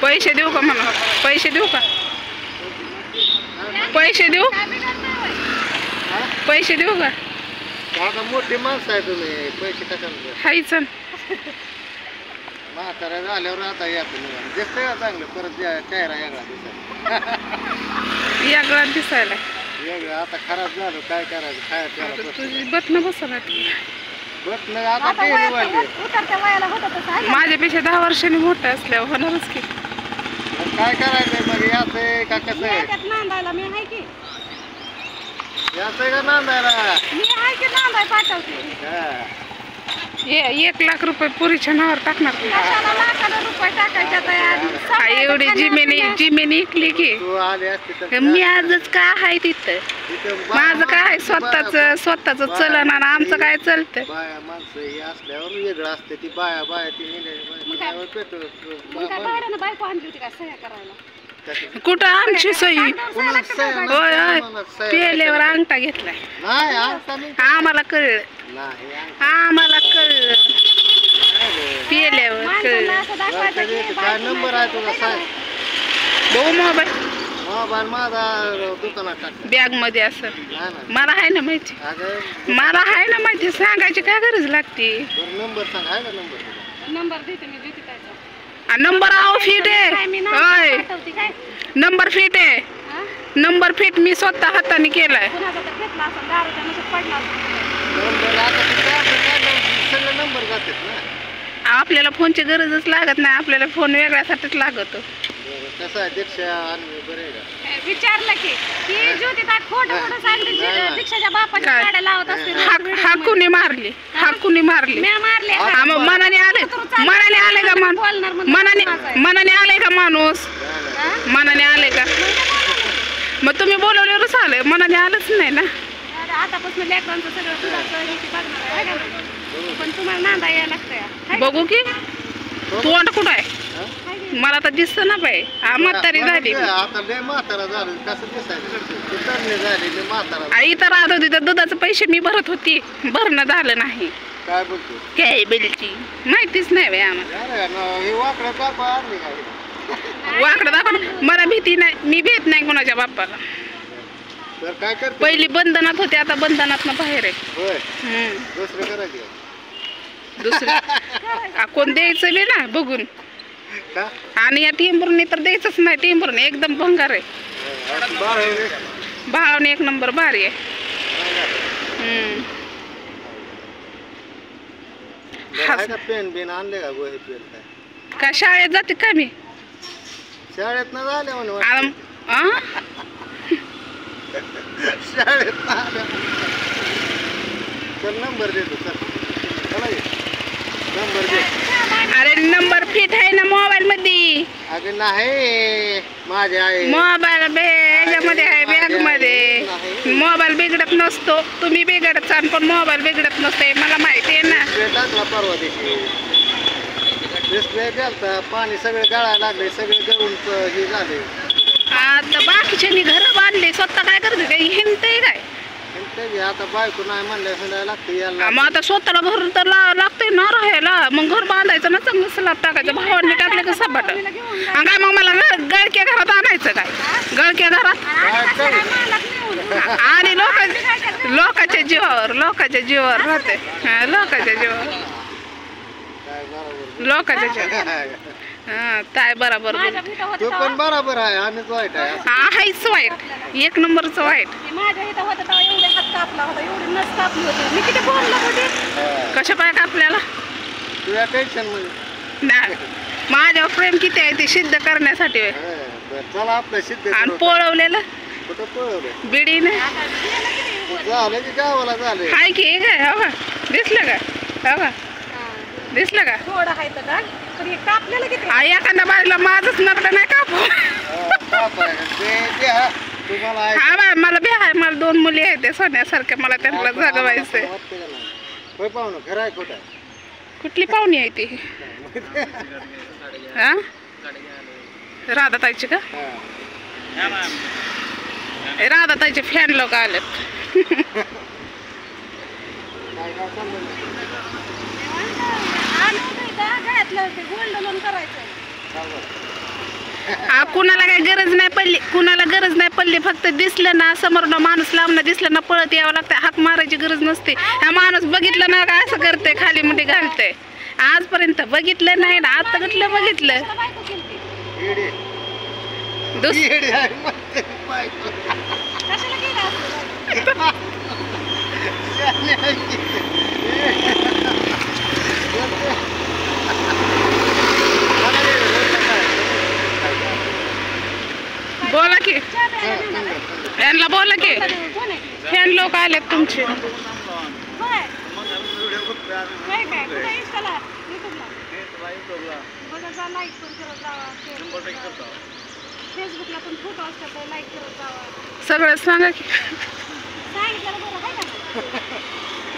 पैसे देऊ का म्हणा? पैसे देऊ का? पैसे देऊ? पैसे देऊ का? आता मोठी माणसं आहे तुम्ही, पैसे कशाला हायच म्हातारा झाल्यावर आता या तुम्ही दिसतंय का चांगलं? परत चेहरा वेगळा दिसायला यागळा दिसायला वेगळं. आता खराब झालं, काय करायचं? खायला प्यायला तुझी बटणं बसला बटणं आता ते निवडले. माझ्यापेक्षा 10 वर्षांनी मोठं असल्यावर होणारच की. काय करायचंय मग? याचंय का कसं आहे? नांदायला मी आहे की, याचंय का नांदायला? मी आहे की नांदाय पाठवते. हा. 1 लाख रुपये पुरीच्या नावावर टाकणार. कशाला लाखाला रुपये टाकायच्या तयार? एवढी जिमिनी इकली की तू आली असती तर मी आजच काय आहे तिथं. इथं माझं काय स्वतःच चलन आणि आमचं काय चालतं. बाया माणसं हे असल्यावर वेगळं असते. ती बाया ती मग काय भाड्यानं बायको आणली होती का सह्या करायला? कुठं आमची सही? होय होय, पेल्यावर अंगठा घेतलाय. नाही आता मी आम्हाला कळलं, नाही आम्हाला कळलं, पेल्यावर माणसाला कळलं. असं दाखवायचं की काय नंबर आहे तुझा? सांग. बघू मोबाईल मोबाईल माझा दुकानात टाक. बॅग मध्ये असं. नाही ना मला आहे ना माहिती, अगं मला आहे ना माहिती. सांगायची काय गरज लागते? बरं नंबर सांग. आहे का नंबर तुझा? नंबर देते मी, देते त्याचा. नंबर आहो फिट आहे. काय मी होय, पाठवते काय? नंबर फिट आहे. हा? नंबर फिट मी स्वतः हाताने केलाय. कुणाचा तर घेतला असं दारूच्या नशेत पडला असेल. नंबर आता सगळे नंबर जातात ना. आपल्याला फोनची गरजच लागत नाही. आपल्याला फोन वेगळ्यासाठीच लागतो. बरं कसं आहे? दीक्षा आणि बरं आहे का? विचारलं की ती ज्योती ताई खोटं खोटं सांगते. दीक्षाच्या बापाच्या काय? गाड्या लावत असते. हा कुणी मारली? हा कुणी मारली? मी मारले. हा मग मनाने आले का बोलणार म्हणून मनाने आले का माणूस? मनाने आले का? मग तुम्ही बोलवल्यावरच आले, मनाने आलंच नाही ना. आतापासून लेकरांचं सगळं दुधाचं हे ते बघणार आहे का नाही? पण तुम्हाला नांदा यायला लागतंय. बघू की तोंड कुठं आहे? मला तर दिसत ना बाई. म्हातारी झाली. आता लय म्हातारा झालं. कसं दिसायचं? तू तरणी झाली, लय म्हातारा. इथं राहत होती तर दुधाचे पैसे मी भरत होती, भरणं झालं नाही. काय बोलतो? काय बिलची माहितीच नाही बाई आम्हाला. हे वाकडं कापा आणली काय? वाकडं दाखव. मला भीती नाही, मी भेट नाही कोणाच्या बाप्पाला. तर काय करते? पहिली बंधनात होते, आता बंधनात बाहेर आहे. होय, दुसरं करायचं दुसरं कोण द्यायचं बी ना बघून. का? आणि या टेंबरने तर द्यायचंच नाही. टेंबरने एकदम भंगार आहे. भावाने 1 नंबर भारी आहे. पेन बिन आणले का? गोहे पेन काय? का शाळेत जाते का मी? शाळेत न झाले म्हणून. शाळेत न आल्या. चल नंबर देतो. चला नंबर दे. अरे नंबर फिट आहे ना मोबाईल मध्ये. अगं नाही, माझे आहे मोबाईल ह्याच्यामध्ये आहे, बॅग मध्ये. मोबाईल बिघडत नसतो. तुम्ही बिघडत चाल पण मोबाईल बिघडत नसते, मला माहिती आहे ना. टाकला परवा दिवशी डिस्प्ले गेलता. पाणी सगळे गळायला लागले, सगळे गळून हे झाले. आता बाकीच्यांनी घर बांधले, स्वतः काय करते? काही हिंडते काय? आता बायको नाही म्हणल्या लागते याला. मग आता स्वतःला घर तर लागतंय ना राहायला. मग घर बांधायचं ना, चांगलं स्लॅब टाकायचं. भावांनी टाकले का सपाट? काय मग मला गळक्या घरात आणायचं काय? गळक्या घरात आणि लोकांच्या जीवावर राहते. लोकांच्या जीवावर काय बरोबर. तो पण बरोबर आहे. आम्हीच वाईट आहे. हाच वाईट, 1 नंबरचं वाईट. माझ्या इथं होतं तेव्हा एवढे हात कापला होता, एवढी नस कापली होती. मी किती बोललो होते. कशा पाय आपल्याला तुझ्या टेन्शन मध्ये नाही. माझ्यावर प्रेम किती आहे ते सिद्ध करण्यासाठी. चला आपलं सिद्ध. आणि पळवलेलं कुठं पळवलं? बिडीने झालं की गावाला झालं. हाय की हे काय? हो का? दिसलं का? हो का? दिसलं का? थोडं आहे तर का? पण हे कापलेलं किती? एखाद्या बाजूला माझंच नरडं नाही कापू. हा बाय, मला बी आहे. मला 2 मुली आहेत, ते सोन्यासारख्या. मला त्यांना जगवायचंय. होय पाहुणं, घर आहे कुठं? कुठली पाहुणी आहे ती? हा, राधाताईची का? राधाताईचे फॅन लोक आलेत. काय चाललंय गळ्यातलं ते गोल्ड लोन करायचं. कुणाला काही गरज नाही पडली, कुणाला गरज नाही पडली, फक्त दिसलं ना समोरनं माणूस लांबनं दिसलं ना पळत यावं लागतं. हाक मारायची गरज नसते. हा माणूस बघितलं ना का असं करते, खाली मध्ये घालते. आजपर्यंत बघितलं नाही ना, आता कुठलं बघितलं. कशाला बायको केलती? येडे दुस येडे आहे म्हणते बायको. कशाला केलं असं बायको? शहाणे आहे की. बोला की, चहा प्यायला नाही ना? यांना बोला की, कोण आहे? फॅन लोक आलेत तुमचे. होय. होय काय? कुठं इंस्टाला? युट्यूबला? बघा जा, लाईक पण करत जावा, शेअर करत जावा. फेसबुकला पण फोटो असतात, लाईक करत जावा. सगळं सांगा की. सांगितलं बरं आहे का?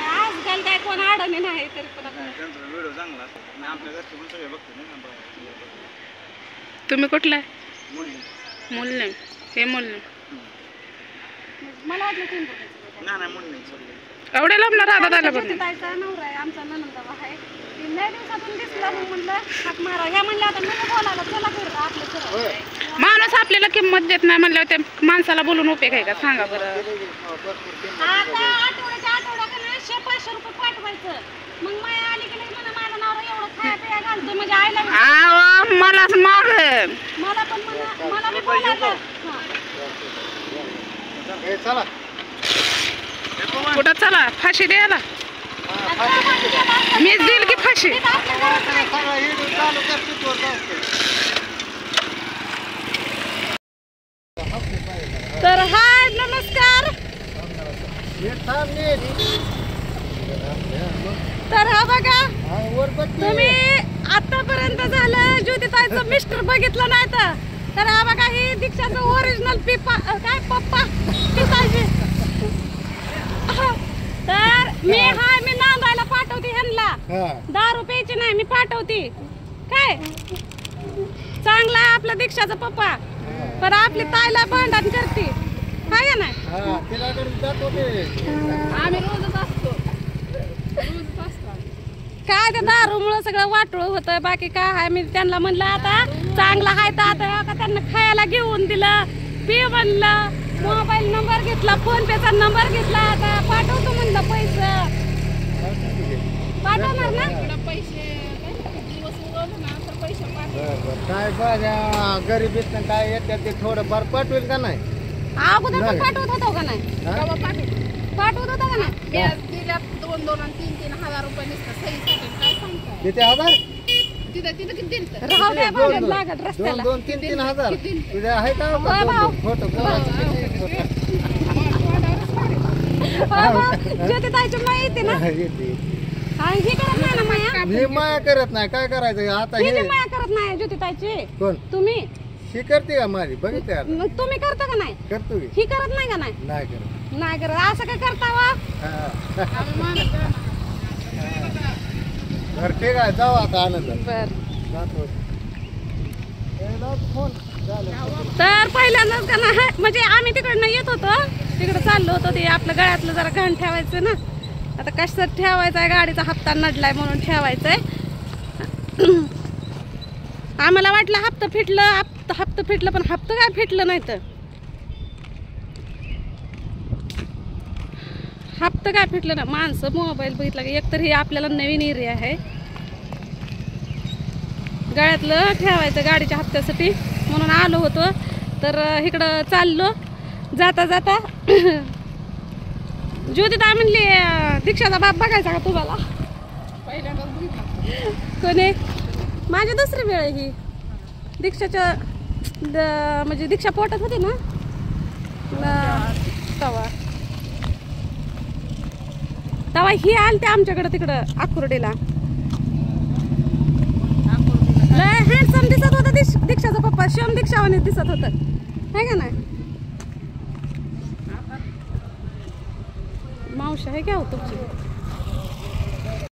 आजकाल काय कोण अडणी नाही तरी पण व्हिडिओ चांगला असतो. आपल्या घरचे पण सगळे बघतो ना. तुम्ही कुठला आहे? मुलने. हे मुलने. मला वाटलं तुम्ही बघायचं. नाही मुली एवढ्या लांबणार राहतात आला बरं. ज्योतिताईचा नवरा आहे, आमचा ननंदबाबा आहे. ती लय दिवसातून दिसला मग म्हणलं हाक मारा. ह्या म्हणल्या आता मी बोलायला चला करत आपलं सरळ. माणूस आपल्याला किंमत देत नाही म्हणल्यावर त्या माणसाला बोलून उपयोग आहे का सांगा बरं. आता आठवड्याच्या आठवड्याकडे 100-500 रुपये पाठवायचं. मग माया आली की नाही म्हणा माझा नवरा एवढं खाया पिया घालतो म्हणजे आईला आव मलाच माग मला पण म्हणा मला मी बोलायला. हां. हे चला कुठं चला फाशी द्यायला. मीच देईल की फाशी. सगळा व्हिडिओ चालू करतो तो जातो. तर हाय नमस्कार. हे थांब नीट. तर हा बघा आणि वर बत्ती. तुम्ही आतापर्यंत झालं ज्योतिताईचं मिस्टर बघितलं नाही तर हा बघा ही दीक्षाचं ओरिजिनल काय पप्पा पिताजी. तर मी नांदायला पाठवते ह्यांना. हा. दारू प्यायची नाही मी पाठवते. काय चांगला आहे आपला दीक्षाचा पप्पा, पण आपली ताईला भांडण करते काय नाही. हा तिला कडे जात होते. आम्ही रोजच असतो. काय ते दारूमुळं सगळं वाटोळ होतं, बाकी काय आहे. मी त्यांना म्हणलं आता चांगला आहे तर आता का त्यांना खायला घेऊन दिलं, पी म्हणलं, मोबाईल नंबर घेतला, फोन पेचा नंबर घेतला, आता पाठवतो म्हणलं पैसे. पाठवणार ना पैसे? काय बघा गरिबीत काय येतात ते थोडंफार पाठवेल का नाही. अगोदर पण पाठवत होतो का नाही? पाठवत होता का नाही? 2-2 आणि 3-3 हजार रुपये नुसतं सहीसाठी काय सांगताय. किती हजार? तिथं किती दिलं. राहू द्या भांडण लागत रस्त्याला. 2-3 हजार तुझ्या आहे का होय भाऊ. फोटो ज्योतिताईची माया येते ना. हा, ही करत नाही ना माया. मी माया करत नाही काय करायचं आता. ही हे बी माया करत नाही ज्योतिताईची. कोण तुम्ही ही करते का माझी बघितलं आता. मग तुम्ही करता का नाही? करतो की ही करत नाही का नाही? नाही करत. नाही करत. असं काय करता वा? बरं ठीक आहे जाऊ आता आनंद बर. जातो. फोन झालं. तर पहिल्यांदाच का नाही म्हणजे आम्ही तिकडनं येत होतो, तिकडं चाललो होतो. ते आपलं गळ्यातलं जरा घाण ठेवायचं ना. आता कशात ठेवायचं आहे, गाडीचा हप्ता नडलाय म्हणून ठेवायचंय. आम्हाला वाटलं हप्ता फिटलं पण हप्ता काय फिटलं नाही. तर हप्ता काय फिटलं ना. माणसं मोबाईल बघितला की एकतर हे आपल्याला नवीन एरिया आहे, गळ्यातलं ठेवायचं गाडीच्या हप्त्यासाठी म्हणून आलो होतो. तर इकडं चाललो जाता जाता ज्योतिताई म्हणली दीक्षाचा बाप बघायचा का तुम्हाला? कोणी? माझी दुसरी वेळ आहे ही. दीक्षाच्या म्हणजे दीक्षा पोटात होती ना तवा ही आलते आमच्याकडं तिकडं आकुर्डीला. हँडसम दिसत होता दीक्षाचा पप्पा. शिवम दीक्षावाने दिसत होत आहे का नाही? मावशी आहे का हो तुमची?